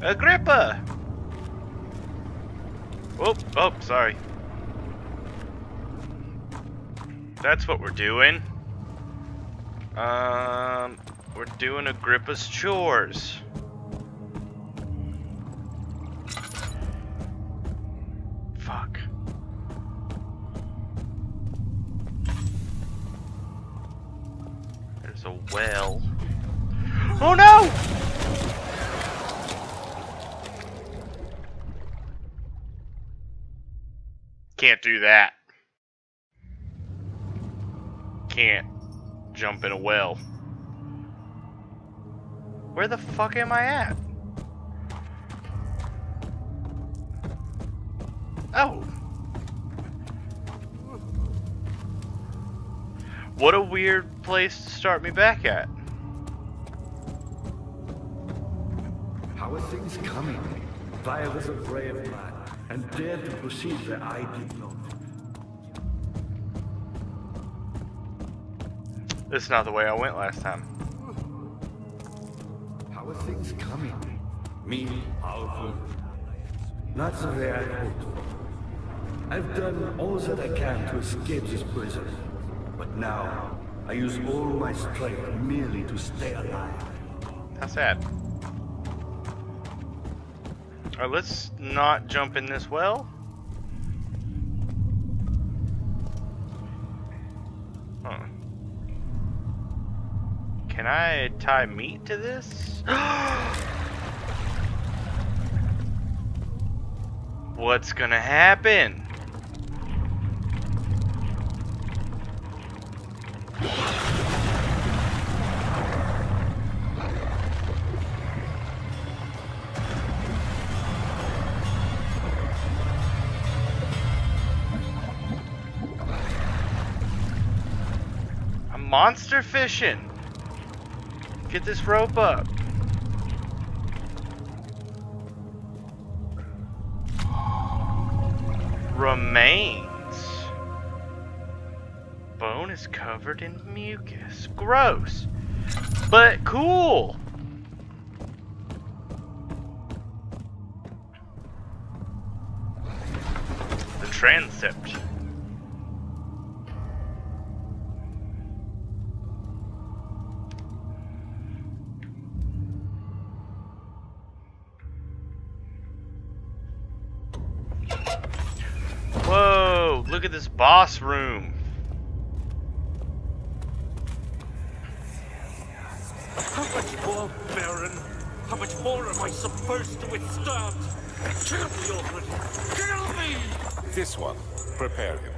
Agrippa! Oh, sorry. That's what we're doing. We're doing Agrippa's chores. Fuck. There's a well. Oh no! Can't do that. Can't jump in a well. Where the fuck am I at? Oh. What a weird place to start me back at. How are things coming? I was a brave man and dared to proceed where I did not. This is not the way I went last time. How are things coming? Me, powerful. Not the way I hoped for. I've done all that I can to escape this prison. But now, I use all my strength merely to stay alive. How sad. Alright, let's not jump in this well. Huh. Can I tie meat to this? What's gonna happen? I'm monster fishing. Get this rope up. Remains. Bone is covered in mucus. Gross. But cool. The transept. Whoa, look at this boss room. How much more, Baron? How much more am I supposed to withstand? Kill me already! Kill me! This one. Prepare him.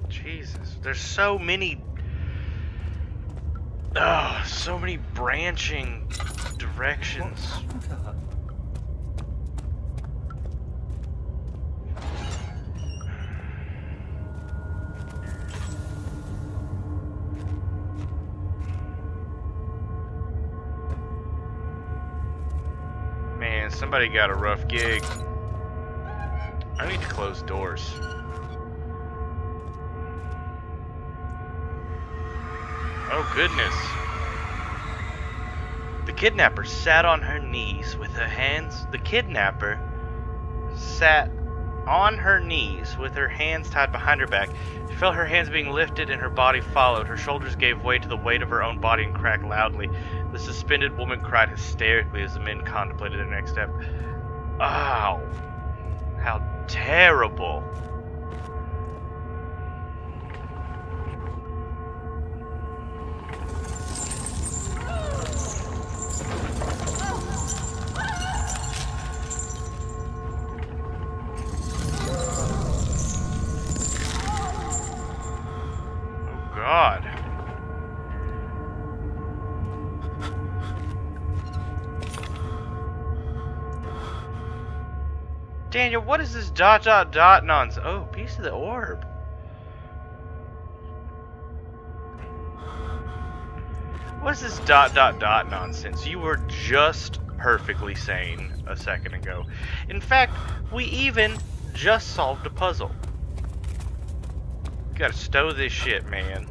Jesus, there's so many so many branching directions. Man, somebody got a rough gig. I need to close doors. Oh goodness. The kidnapper sat on her knees with her hands. The kidnapper sat on her knees with her hands tied behind her back. She felt her hands being lifted and her body followed. Her shoulders gave way to the weight of her own body and cracked loudly. The suspended woman cried hysterically as the men contemplated their next step. Ow. How terrible. God. Daniel, what is this ... nonsense? Oh, piece of the orb. What is this ... nonsense? You were just perfectly sane a second ago. In fact, we even just solved a puzzle. gotta stow this shit, man.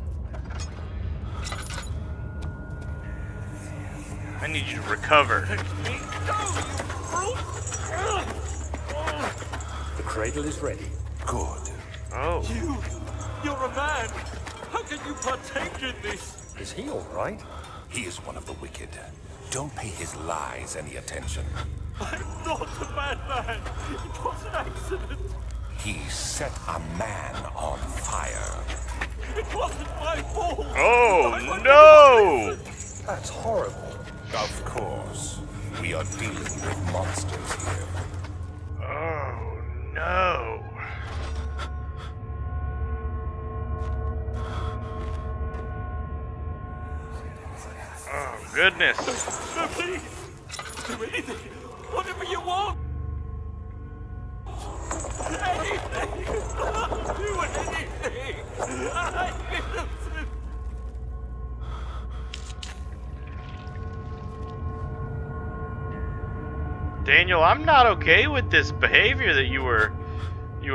I need you to recover. The cradle is ready. Good. Oh. You're a man. How can you partake in this? Is he all right? He is one of the wicked. Don't pay his lies any attention. I'm not a bad man. It was an accident. He set a man on fire. It wasn't my fault. Oh, no! That's horrible. Of course. We are dealing with monsters here. Oh, no. Oh, goodness. No, please. Do anything. Whatever you want. Anything. Do anything. I'm innocent. Daniel, I'm not okay with this behavior that you were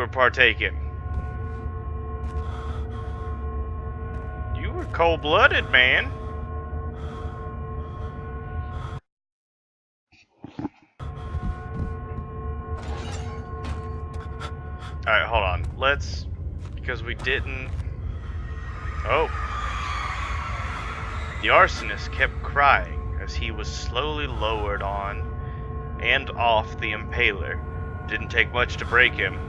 partaking. You were cold-blooded, man. Alright, hold on. Because we didn't... Oh. The arsonist kept crying as he was slowly lowered on and off the impaler. Didn't take much to break him.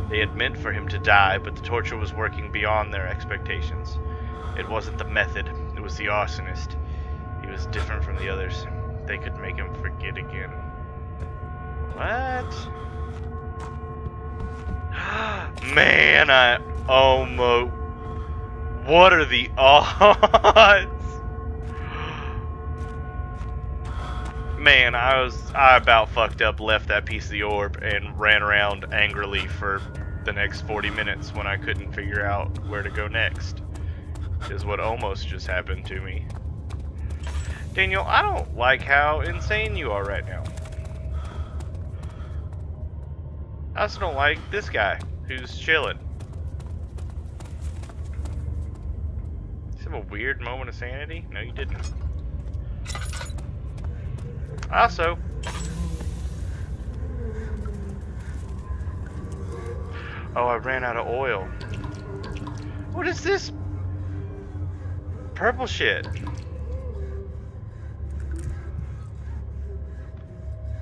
They had meant for him to die, but the torture was working beyond their expectations. It wasn't the method, it was the arsonist. He was different from the others. They could make him forget again. What? Man, I almost... What are the odds? Man, I about fucked up, left that piece of the orb, and ran around angrily for the next 40 minutes when I couldn't figure out where to go next. Is what almost just happened to me. Daniel, I don't like how insane you are right now. I also don't like this guy who's chilling. Did you have a weird moment of sanity? No, you didn't. Also, oh, I ran out of oil. What is this purple shit?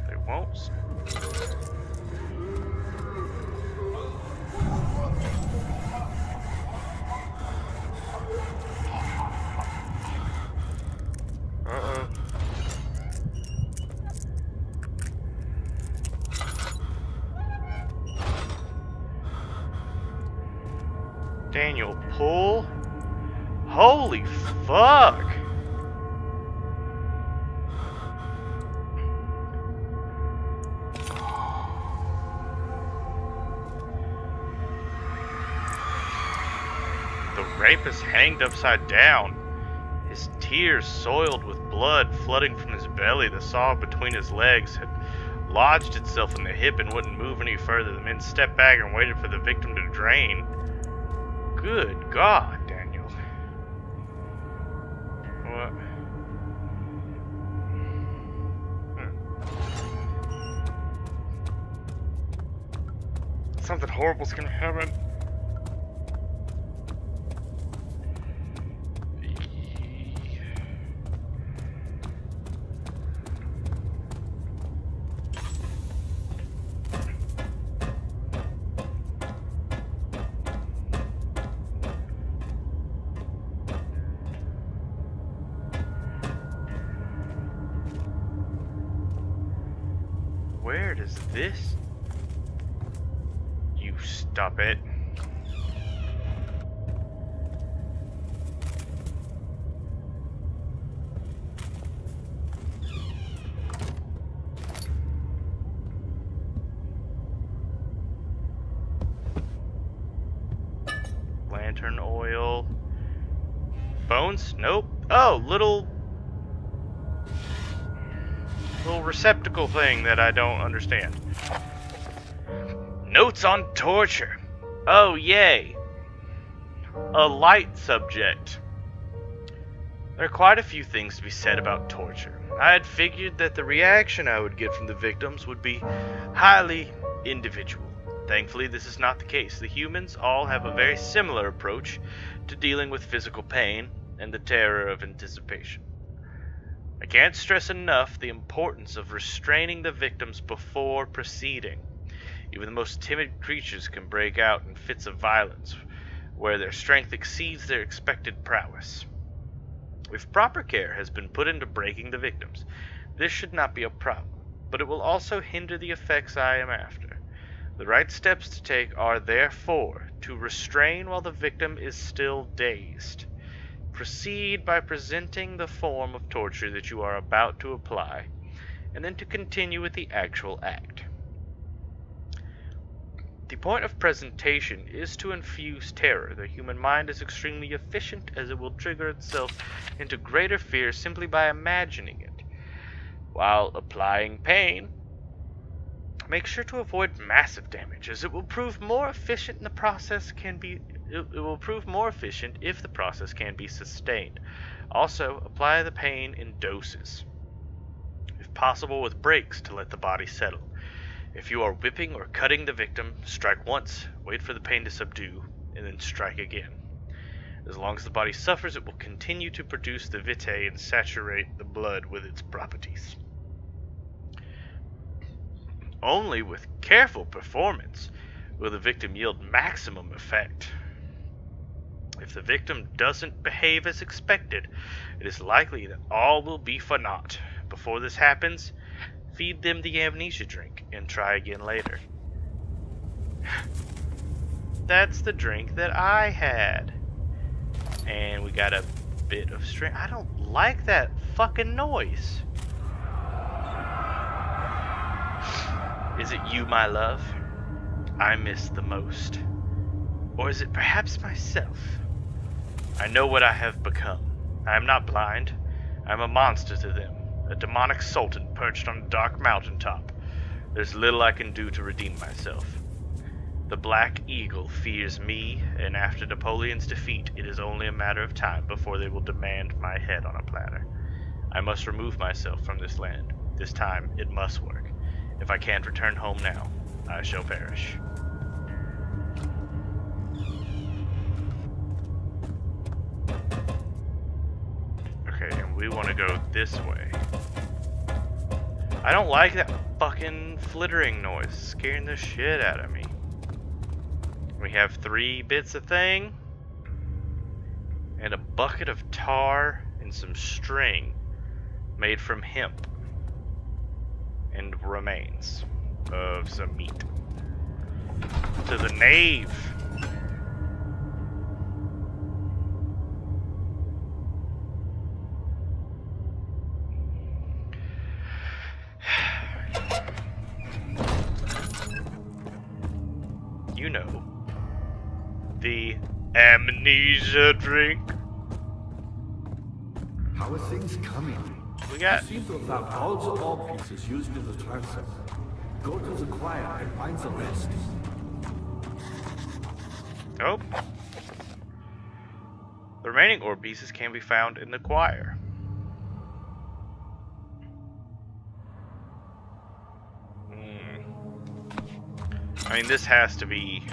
They won't. Uh-oh. Daniel, pull. Holy fuck. The rapist hanged upside down. His tears soiled with blood flooding from his belly. The saw between his legs had lodged itself in the hip and wouldn't move any further. The men stepped back and waited for the victim to drain. Good God, Daniel. What? Something horrible's gonna happen. Where does this... You stop it. Lantern oil. Bones? Nope. Oh, little receptacle thing that I don't understand. Notes on torture. Oh, yay. a light subject. There are quite a few things to be said about torture. I had figured that the reaction I would get from the victims would be highly individual. Thankfully, this is not the case. The humans all have a very similar approach to dealing with physical pain and the terror of anticipation. I can't stress enough the importance of restraining the victims before proceeding. Even the most timid creatures can break out in fits of violence, where their strength exceeds their expected prowess. If proper care has been put into breaking the victims, this should not be a problem, but it will also hinder the effects I am after. The right steps to take are, therefore, to restrain while the victim is still dazed. Proceed by presenting the form of torture that you are about to apply, and then to continue with the actual act. The point of presentation is to infuse terror. The human mind is extremely efficient, as it will trigger itself into greater fear simply by imagining it. While applying pain, make sure to avoid massive damage, as it will prove more efficient if the process can be sustained. Also, apply the pain in doses, if possible with breaks to let the body settle. If you are whipping or cutting the victim, strike once, wait for the pain to subdue, and then strike again. As long as the body suffers, it will continue to produce the vitae and saturate the blood with its properties. Only with careful performance will the victim yield maximum effect. If the victim doesn't behave as expected, it is likely that all will be for naught. Before this happens, feed them the amnesia drink and try again later. That's the drink that I had. And we got a bit of string. I don't like that fucking noise. Is it you, my love, I miss the most? Or is it perhaps myself? I know what I have become. I am not blind. I am a monster to them, a demonic sultan perched on a dark mountaintop. There's little I can do to redeem myself. The Black Eagle fears me, and after Napoleon's defeat, it is only a matter of time before they will demand my head on a platter. I must remove myself from this land. This time, it must work. If I can't return home now, I shall perish. Okay, and we want to go this way. I don't like that fucking flittering noise. It's scaring the shit out of me. We have 3 bits of thing, and a bucket of tar and some string made from hemp, and remains of some meat. To the nave! You know, the amnesia drink. How are things coming? We got... You seem to have found all the ore pieces used in the transfer. Go to the choir and find the rest. Oh. The remaining ore pieces can be found in the choir. I mean, this has to be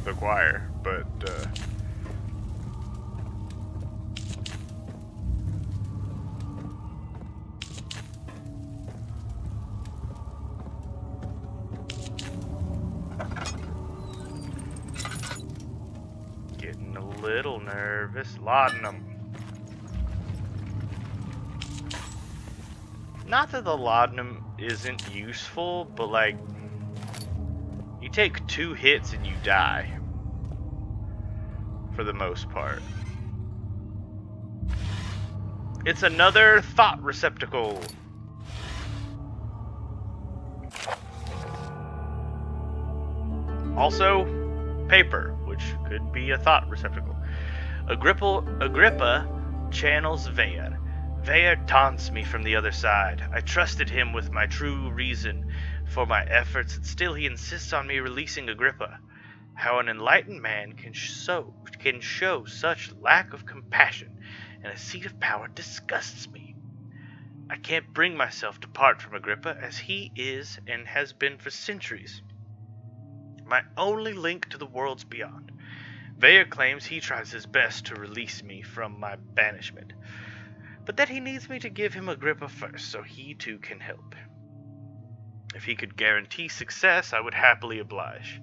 the choir, but getting a little nervous. Laudanum. Not that the laudanum isn't useful, but like, you take 2 hits and you die. For the most part. It's another thought receptacle. Also, paper, which could be a thought receptacle. Agrippa channels Veyr. Veyr taunts me from the other side. I trusted him with my true reason for my efforts, and still he insists on me releasing Agrippa. How an enlightened man can show such lack of compassion in a seat of power disgusts me. I can't bring myself to part from Agrippa, as he is and has been for centuries my only link to the worlds beyond. Veyer claims he tries his best to release me from my banishment, but that he needs me to give him Agrippa first, so he too can help. If he could guarantee success, I would happily oblige.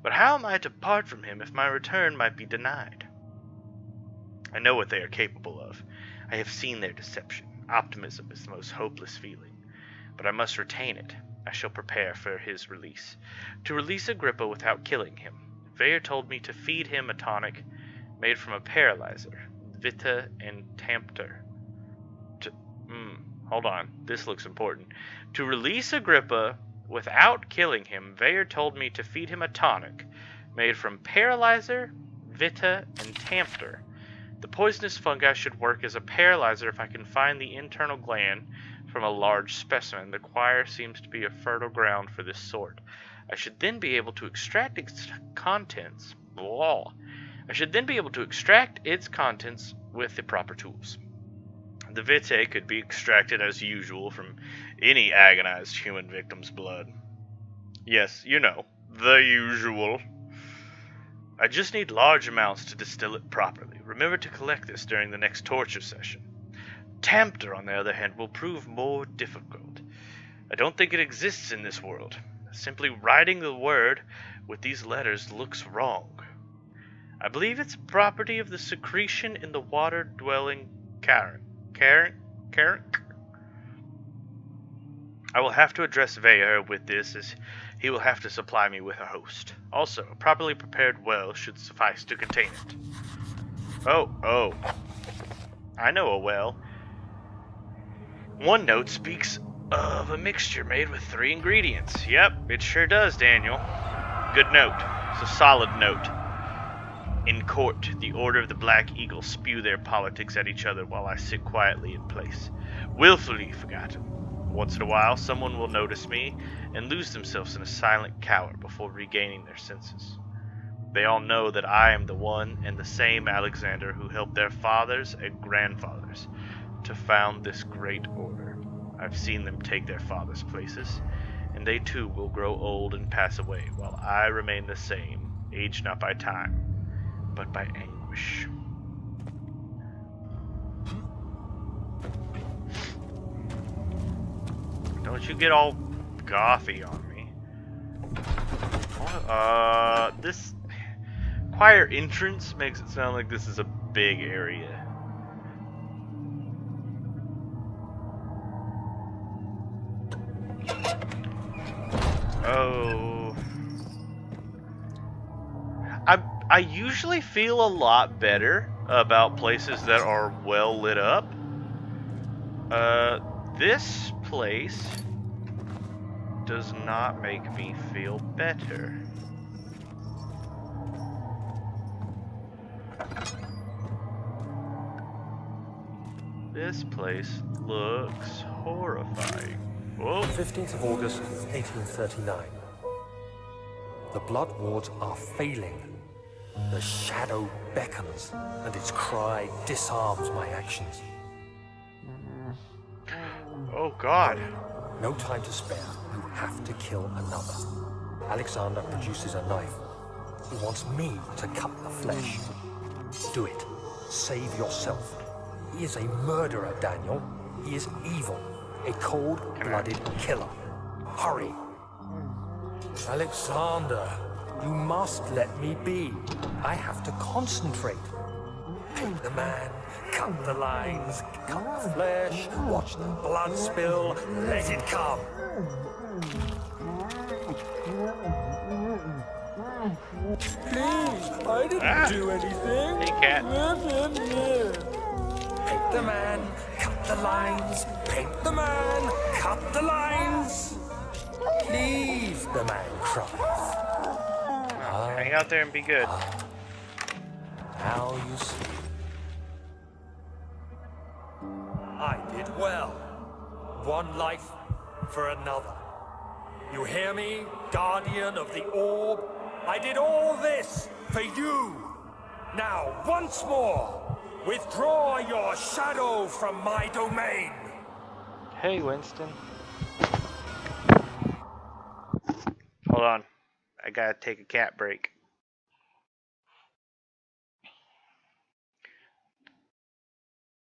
But how am I to part from him if my return might be denied? I know what they are capable of. I have seen their deception. Optimism is the most hopeless feeling, but I must retain it. I shall prepare for his release. To release Agrippa without killing him, Veyer told me to feed him a tonic made from a paralyzer, Vita and Tampter. Hold on, this looks important. To release Agrippa without killing him, Veyer told me to feed him a tonic made from paralyzer, Vita, and Tampter. The poisonous fungi should work as a paralyzer if I can find the internal gland from a large specimen. The choir seems to be a fertile ground for this sort. I should then be able to extract its contents. With the proper tools. The vitae could be extracted as usual from any agonized human victim's blood. Yes, you know, the usual. I just need large amounts to distill it properly. Remember to collect this during the next torture session. Tampter, on the other hand, will prove more difficult. I don't think it exists in this world. Simply writing the word with these letters looks wrong. I believe it's property of the secretion in the water-dwelling Karen. I will have to address Veyer with this, as he will have to supply me with a host. Also, a properly prepared well should suffice to contain it. Oh. I know a well. One note speaks of a mixture made with 3 ingredients. Yep, it sure does, Daniel. Good note. It's a solid note. In court, the Order of the Black Eagle spew their politics at each other while I sit quietly in place, willfully forgotten. Once in a while, someone will notice me and lose themselves in a silent cower before regaining their senses. They all know that I am the one and the same Alexander who helped their fathers and grandfathers to found this great order. I've seen them take their fathers' places, and they too will grow old and pass away, while I remain the same, aged not by time, but by anguish. Don't you get all gothy on me. This choir entrance makes it sound like this is a big area. Oh. I usually feel a lot better about places that are well lit up. This place does not make me feel better. This place looks horrifying. Whoa. 15th of August, 1839. The blood wards are failing. The shadow beckons, and its cry disarms my actions. Oh God. No time to spare. You have to kill another. Alexander produces a knife. He wants me to cut the flesh. Do it. Save yourself. He is a murderer, Daniel. He is evil. A cold-blooded killer. Hurry. Alexander, you must let me be. I have to concentrate. Paint the man, cut the lines, cut the flesh, watch the blood spill, let it come. Please, I didn't do anything. Hey, cat. Paint the man, cut the lines, paint the man, cut the lines. Please, the man cries. Hang out there and be good. Now you see. I did well. One life for another. You hear me, guardian of the orb? I did all this for you. Now, once more, withdraw your shadow from my domain. Hey, Winston. Hold on. I gotta take a cat break.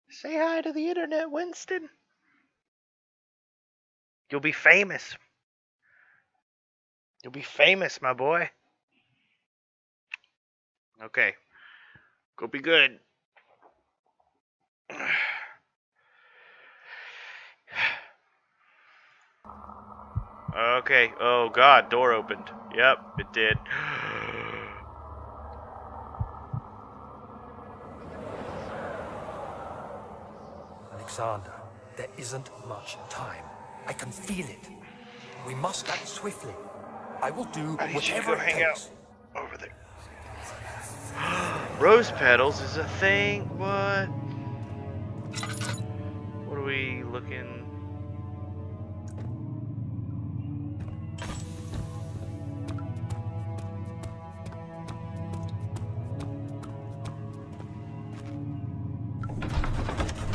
Say hi to the internet, Winston. You'll be famous. You'll be famous, my boy. Okay. Go be good. Okay. Oh, God. Door opened. Yep, it did. Alexander, there isn't much time. I can feel it. We must act swiftly. I will do I need you to whatever go it hang takes. out over there. Rose petals is a thing. What? What are we looking?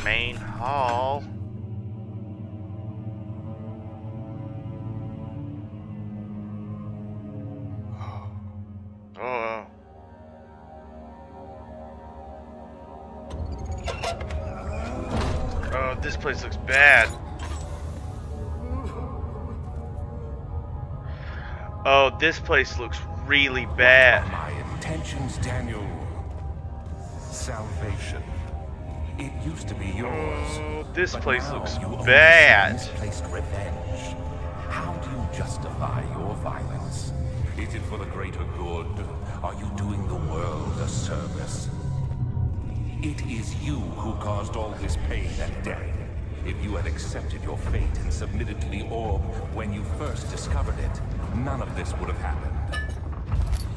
Main hall. Oh. Oh, this place looks bad. Oh, this place looks really bad. My intentions, Daniel. Salvation. It used to be yours. Oh, this but place now looks you own bad. misplaced revenge. How do you justify your violence? Is it for the greater good? Are you doing the world a service? It is you who caused all this pain and death. If you had accepted your fate and submitted to the orb when you first discovered it, none of this would have happened.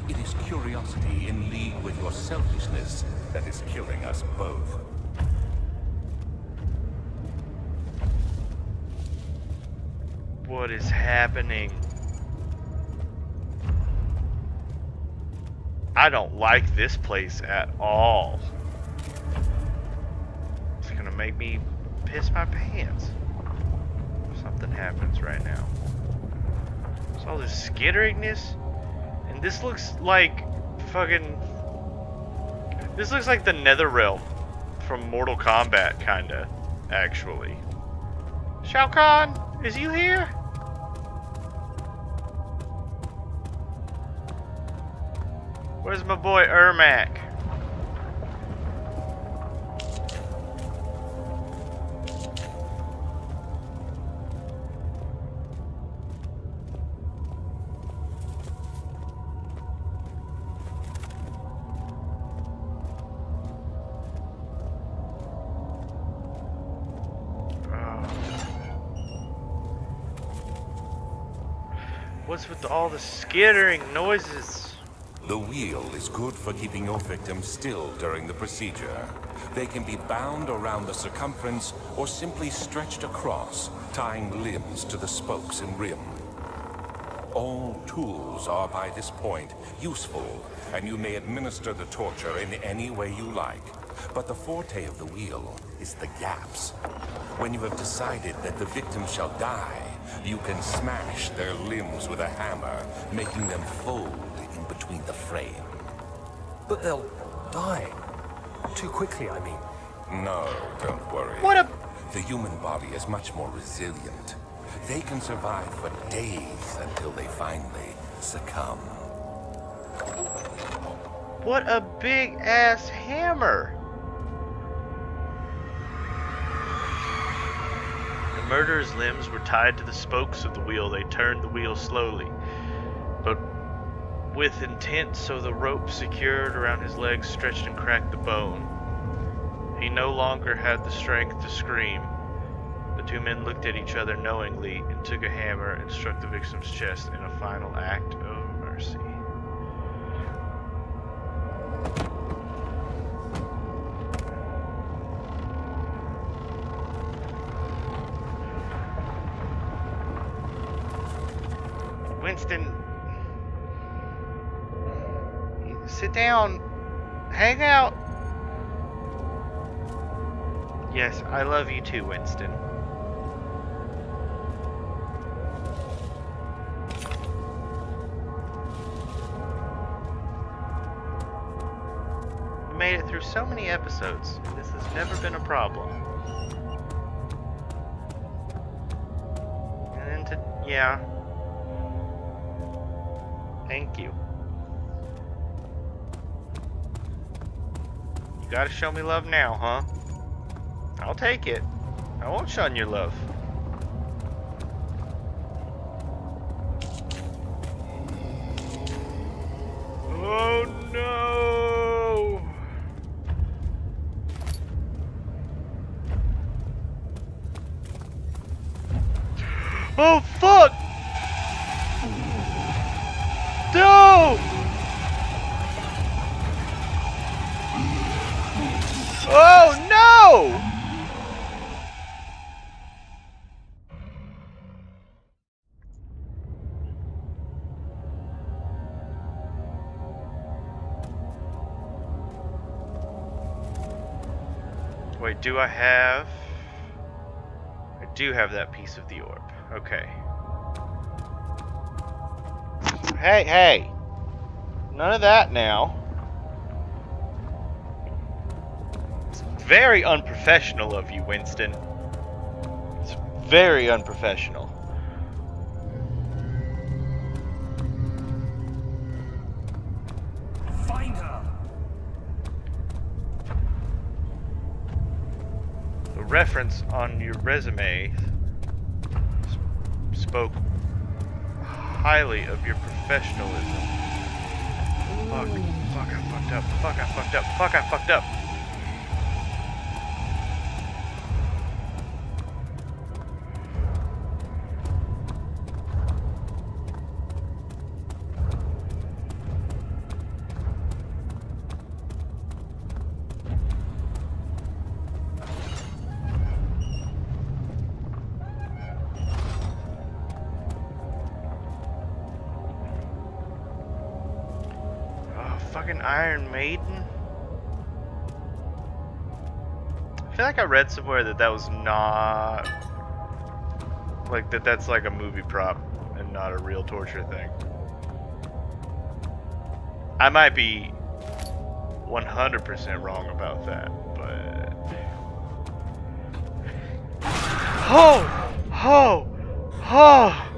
It is curiosity in league with your selfishness that is killing us both. What is happening? I don't like this place at all. It's gonna make me piss my pants. Something happens right now. There's all this skitteringness. And this looks like fucking... This looks like the Netherrealm from Mortal Kombat, kinda, actually. Shao Kahn, is you here? Where's my boy Ermac? What's with all the skittering noises? The wheel is good for keeping your victims still during the procedure. They can be bound around the circumference or simply stretched across, tying limbs to the spokes and rim. All tools are by this point useful, and you may administer the torture in any way you like. But the forte of the wheel is the gaps. When you have decided that the victim shall die, you can smash their limbs with a hammer, making them fold in between the frame. But they'll die. Too quickly, I mean. No, don't worry. What a... The human body is much more resilient. They can survive for days until they finally succumb. What a big ass hammer! The murderer's limbs were tied to the spokes of the wheel. They turned the wheel slowly, but with intent, so the rope secured around his legs stretched and cracked the bone. He no longer had the strength to scream. The two men looked at each other knowingly and took a hammer and struck the victim's chest in a final act of mercy. Winston, Sit down. Hang out. Yes, I love you too, Winston. We made it through so many episodes. This has never been a problem. And then yeah. Thank you. You gotta show me love now, huh? I'll take it. I won't shun your love. Oh no! Oh fuck! No! Oh no! Wait, do I have... I do have that piece of the orb. Okay. Hey, hey! None of that now. It's very unprofessional of you, Winston. It's very unprofessional. Find her! The reference on your resume spoke highly of your professionalism. Fuck, I fucked up, fuck, I fucked up, fuck, I fucked up. Fucking Iron Maiden? I feel like I read somewhere that that was not... like, that's like a movie prop and not a real torture thing. I might be 100% wrong about that, but... Oh! Oh! Oh!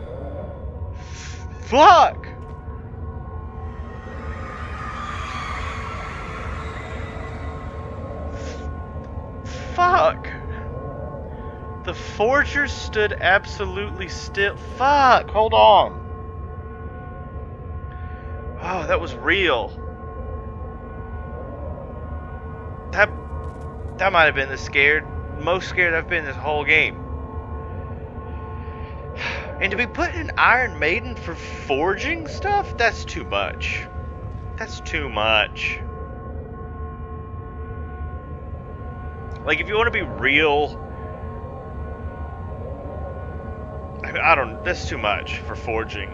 Fuck! Fuck! The forger stood absolutely still. Fuck! Hold on. Oh, that was real. That might have been the most scared I've been this whole game. And to be put in Iron Maiden for forging stuff? That's too much. That's too much. Like, if you want to be real, that's too much for forging.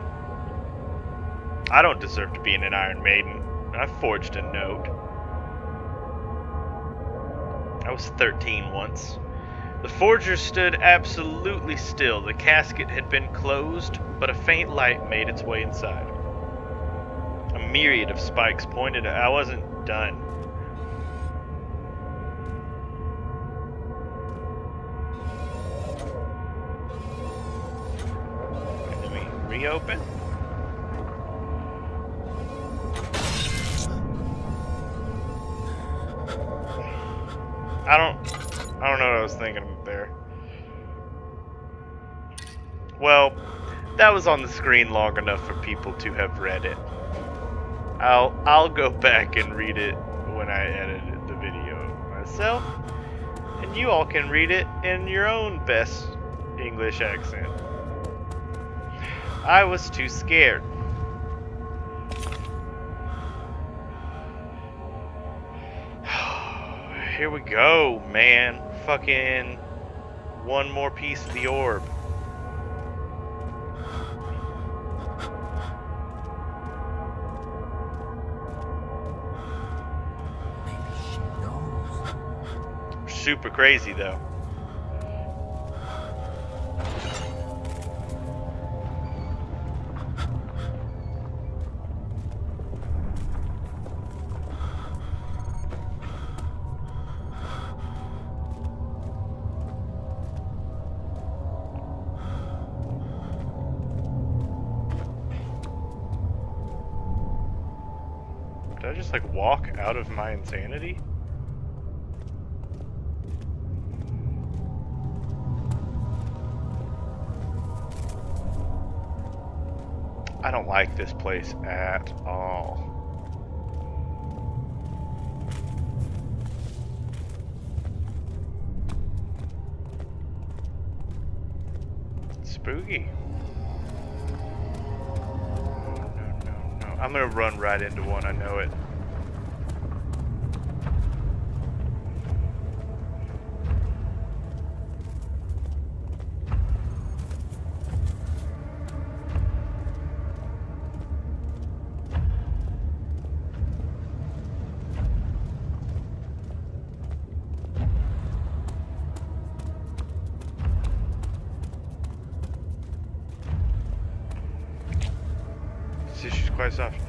I don't deserve to be in an Iron Maiden. I forged a note. I was 13 once. The forger stood absolutely still. The casket had been closed, but a faint light made its way inside. A myriad of spikes pointed. I wasn't done. Reopen. I don't know what I was thinking there. Well, that was on the screen long enough for people to have read it. I'll go back and read it when I edited the video myself, and you all can read it in your own best English accent. I was too scared. Here we go, man. Fucking one more piece of the orb. super crazy though. Did I just like walk out of my insanity? I don't like this place at all. Spooky. No. I'm gonna run right into one, I know it. See, she's quite soft.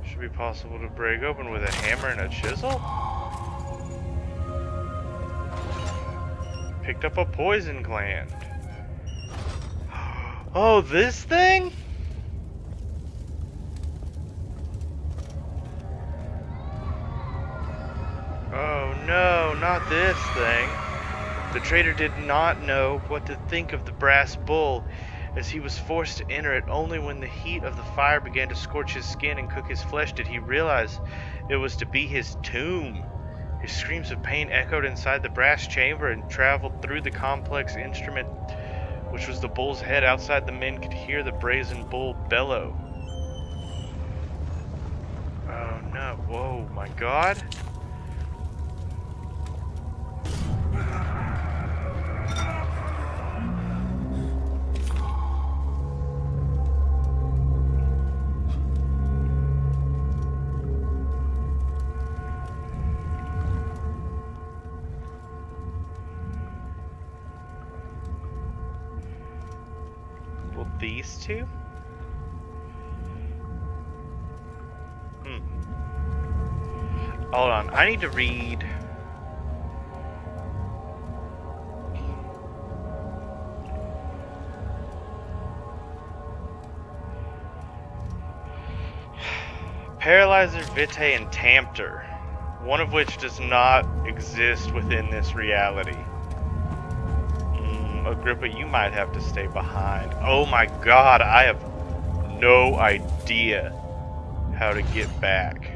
Should be possible to break open with a hammer and a chisel? Picked up a poison gland. Oh, this thing? Oh no, not this thing. The traitor did not know what to think of the brass bull, as he was forced to enter it. Only when the heat of the fire began to scorch his skin and cook his flesh did he realize it was to be his tomb. His screams of pain echoed inside the brass chamber and traveled through the complex instrument, which was the bull's head. Outside, the men could hear the brazen bull bellow. Oh no, whoa, my god. These two? Hold on, I need to read. Paralyzer, Vitae, and Tampter, one of which does not exist within this reality. Agrippa, you might have to stay behind. Oh my god, I have no idea how to get back.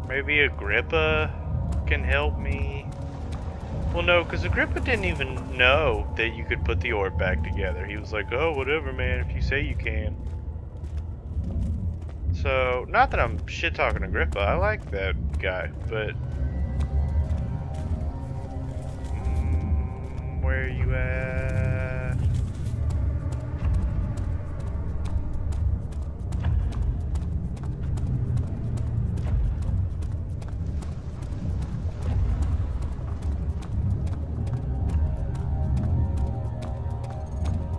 Maybe Agrippa can help me. Well, no, because Agrippa didn't even know that you could put the orb back together. He was like, oh, whatever, man, if you say you can. So, not that I'm shit-talking Agrippa. I like that guy, but... where are you at?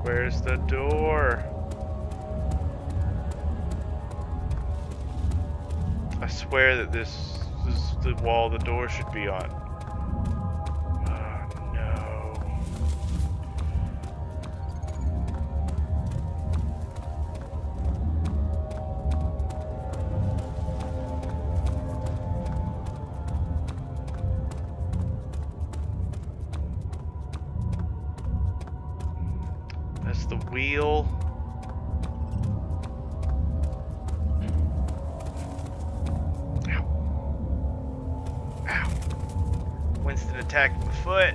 Where's the door? I swear that this is the wall the door should be on. Oh no. That's the wheel. Ow. Ow. Winston attacked my foot.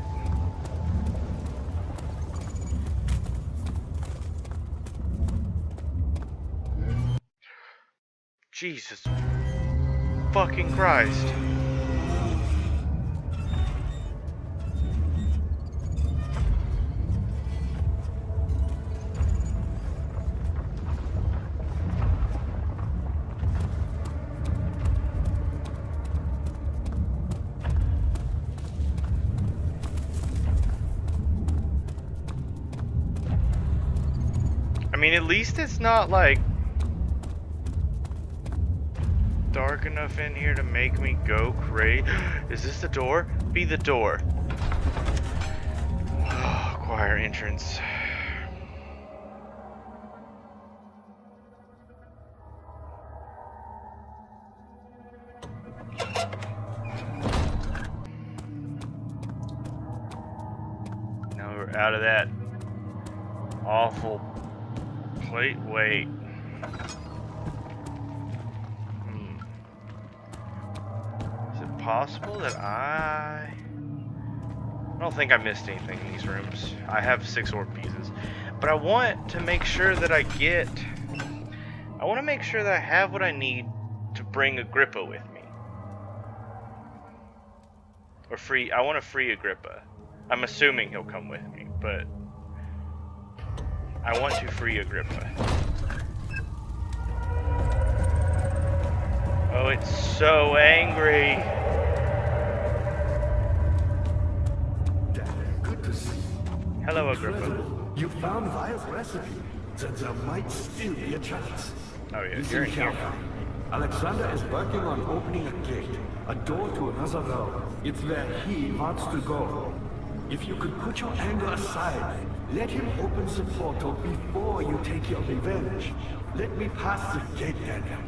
Jesus fucking Christ. I mean, at least it's not like dark enough in here to make me go crazy. Is this the door? Be the door. Choir entrance. Now we're out of that awful plate. Wait. Is it possible that I don't think I missed anything in these rooms. I have 6 orb pieces. But I want to make sure that I want to make sure that I have what I need to bring Agrippa with me. Or I want to free Agrippa. I'm assuming he'll come with me, but I want to free Agrippa. Oh, it's so angry. Good to see you. Hello, Agrippa. Incredible. You found Vile's recipe. Then there might still be a chance. Oh yeah, Listen you're in here. carefully. Alexander is working on opening a gate, a door to another realm. It's where he wants to go. If you could put your anger aside, let him open the portal before you take your revenge. Let me pass the gate, Daniel.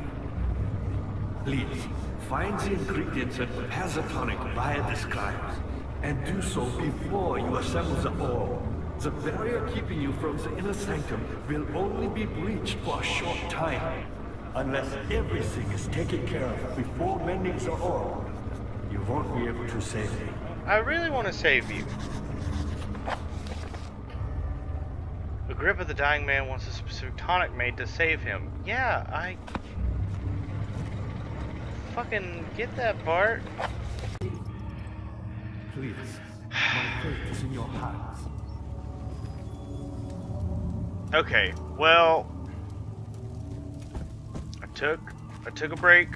Please, find the ingredients that prepare the tonic Vile describes, and do so before you assemble the orb. The barrier keeping you from the inner sanctum will only be breached for a short time. Unless everything is taken care of before mending the orb, you won't be able to save me. I really want to save you. Agrippa the dying man wants a specific tonic made to save him. Yeah, I fucking get that part. Please, my faith is in your hands. Okay, well, I took a break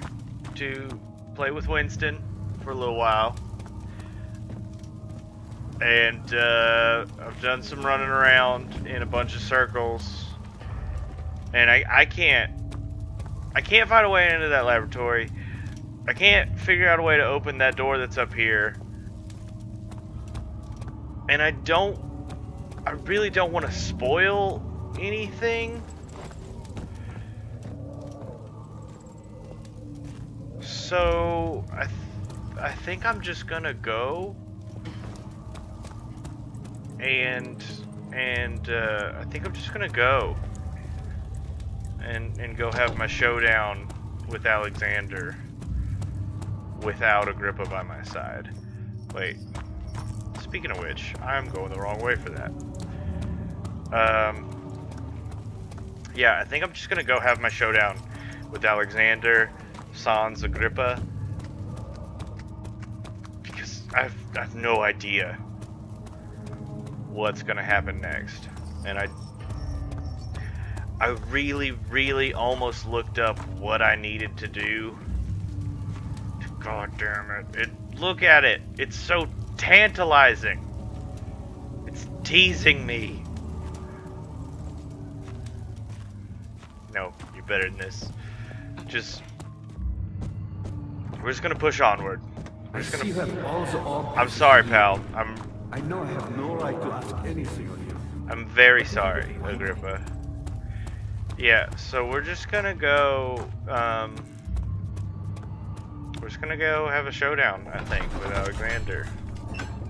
to play with Winston for a little while, and I've done some running around in a bunch of circles, and I can't find a way into that laboratory. I can't figure out a way to open that door that's up here, and I really don't want to spoil anything. So I think I'm just gonna go and I think I'm just gonna go and go have my showdown with Alexander without Agrippa by my side. Wait, speaking of which, I'm going the wrong way for that. Yeah, I think I'm just gonna go have my showdown with Alexander sans Agrippa, because I have no idea what's gonna happen next, and I really almost looked up what I needed to do. God damn it! Look at it. It's so tantalizing. It's teasing me. No, you're better than this. We're just gonna push onward. I see you have all the orbs. I'm sorry, pal. I know I have no right to ask anything of you. I'm very sorry, Agrippa. Yeah, so we're just gonna go, we're just gonna go have a showdown, I think, with Alexander.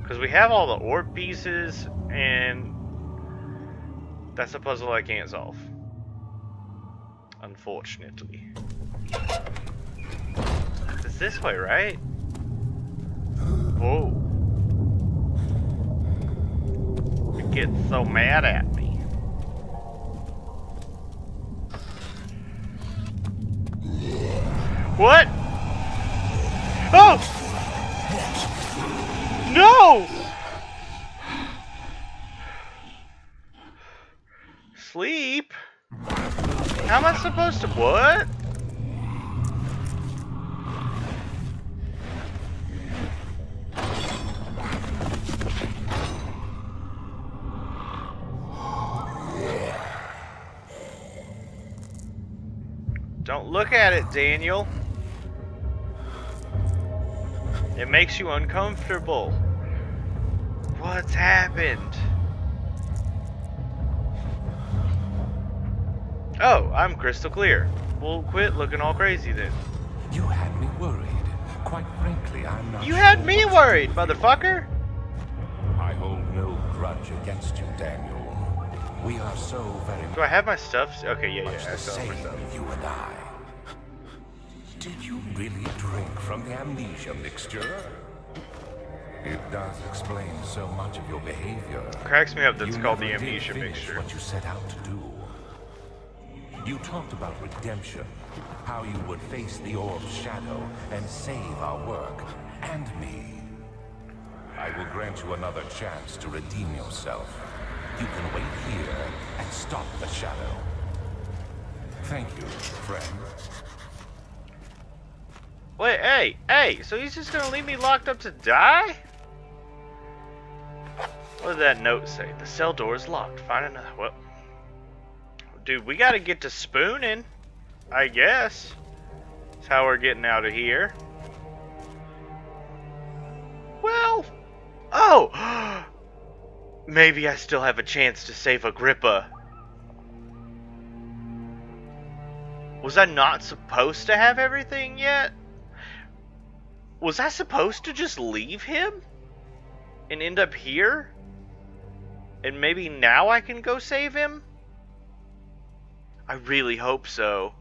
Because we have all the orb pieces, and that's a puzzle I can't solve. Unfortunately. It's this way, right? Oh. You get so mad at me. What? Oh! No! Sleep? How am I supposed to... What? Don't look at it, Daniel. It makes you uncomfortable. What's happened? Oh, I'm crystal clear. Well, quit looking all crazy then. You had me worried. Quite frankly, I'm not You sure had me what- worried, motherfucker. I hold no grudge against you, Daniel. We are so very Do I have my stuff? Okay, yeah, much I the still have my same, stuff. you and I. Did you really drink from the amnesia mixture? It does explain so much of your behavior. Cracks me up that's You called the never did amnesia finish mixture. what you set out to do. You talked about redemption, how you would face the orb's shadow and save our work and me. I will grant you another chance to redeem yourself. You can wait here and stop the shadow. Thank you, friend. Wait, hey, so he's just gonna leave me locked up to die? What did that note say? The cell door is locked. Find another. Well, dude, we gotta get to spooning, I guess. That's how we're getting out of here. Well, oh, maybe I still have a chance to save Agrippa. Was I not supposed to have everything yet? Was I supposed to just leave him and end up here? And maybe now I can go save him? I really hope so.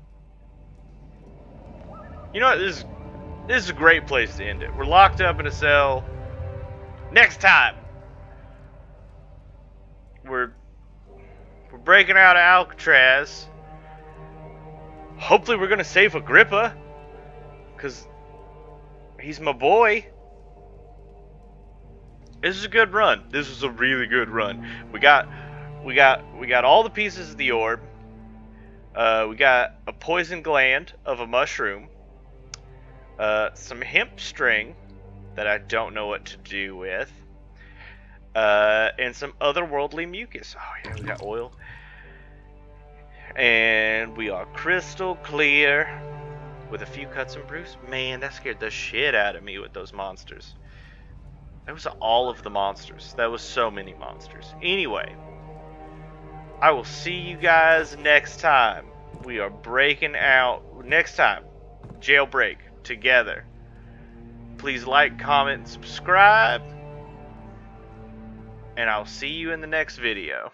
You know what? This is a great place to end it. We're locked up in a cell. Next time, we're breaking out of Alcatraz. Hopefully we're gonna save Agrippa, cause he's my boy. This is a good run. This was a really good run. We got all the pieces of the orb. We got a poison gland of a mushroom. Some hemp string that I don't know what to do with. And some otherworldly mucus. Oh yeah, we got oil. And we are crystal clear with a few cuts and bruises. Man, that scared the shit out of me with those monsters. That was all of the monsters. That was so many monsters. Anyway, I will see you guys next time. We are breaking out. Next time, jailbreak together. Please like, comment, and subscribe. And I'll see you in the next video.